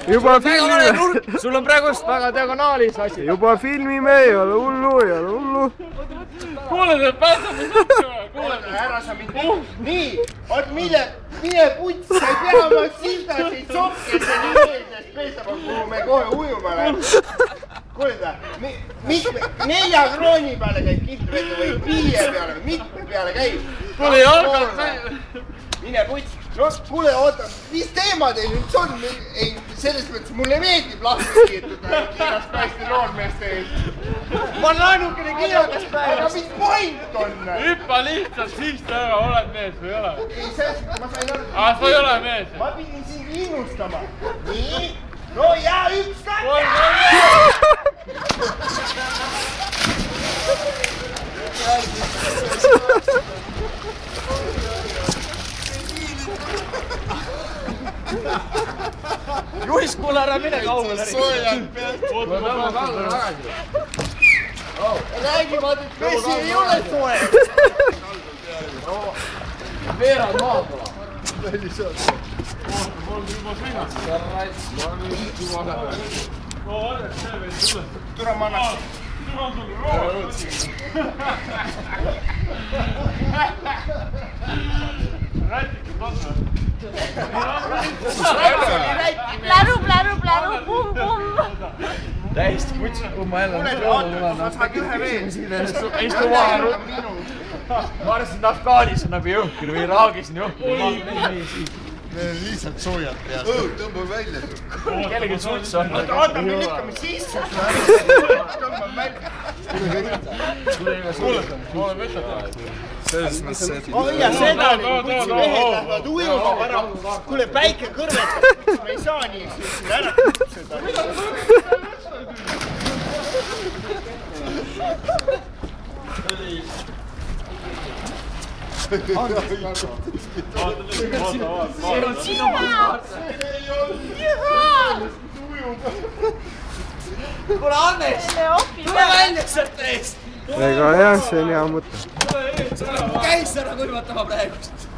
juba filmime. Sul on praegust väga diagonaalis asi. Juba filmime, ei ole hullu, ei ole hullu. Kuule, te pääsame sõpka. Kuule, ära sa mind. Nii, oot mine puts, sa ei pea oma sildasid sokkesse nii meeldes peestama, kuhu me kohe ujuma läheme. Kuule ta, 4 krooni peale käib kihtvedu või 5 peale või mitme peale käib. tuli jalga. Mine puts. No kuule, oota, mis teema teil nüüd on? Ei, selles mõttes mulle meeldib lahti kiirtuda kiiras päästi noormeeste eest. Ma olen ainukene kiirakas päev. Aga mis point on? Hüppa lihtsalt siist ära, oled mees või ei ole? Ei, selles mõttes ma sain aru. Sa ei ole mees. Ma pidin sind innustama. Nii. No ja 1, 2. Juhis, kuule ära mine kaugele. Soojad peast. Räägi, ma nüüd vesi ei ole soe. Veerad maa pole. Tule ma annaks. Pläru, pumm. Täiesti puts, kui ma jälle Ma saad ühe veel. istu maha. Ma arvasin, et Afgaanis on nagu jõhkir või Iraagis on jõhkir. Me lihtsalt soojad peast. Õud tõmbab välja. Kellegi suts on. Oota, me lükkame sisse. Tõmbab välja. Kuule, ma olen ütelnud. Selles mõttes, et... Ja seda putsi mehed lähevad ujuma ära. Kuule, päike kõrvetab. Me ei saa nii ära kutseda. See on sinu maast. Kuule, Hannes! Tule välja sealt eest! Ega jah, see on hea mõte. Käis ära kuivatama praegust.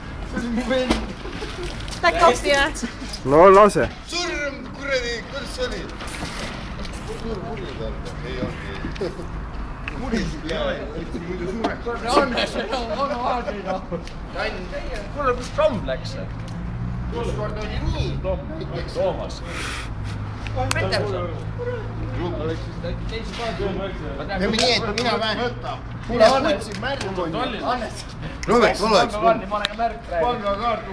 Ta kopi või? No lase. Surm, kuradi, kuidas see oli? Suur murid on. Ei ongi. Murid ei ole. Muidu suureks. Hannes, on aadrina. Kuule, kus Trump läks? Ükskord oli nii. Toomas. Peterson. Teeme nii, et mina vähen. Kuule, Hannes siin märg on. Robert, oleks. Ma olen ka märg praegu. Pangakaart.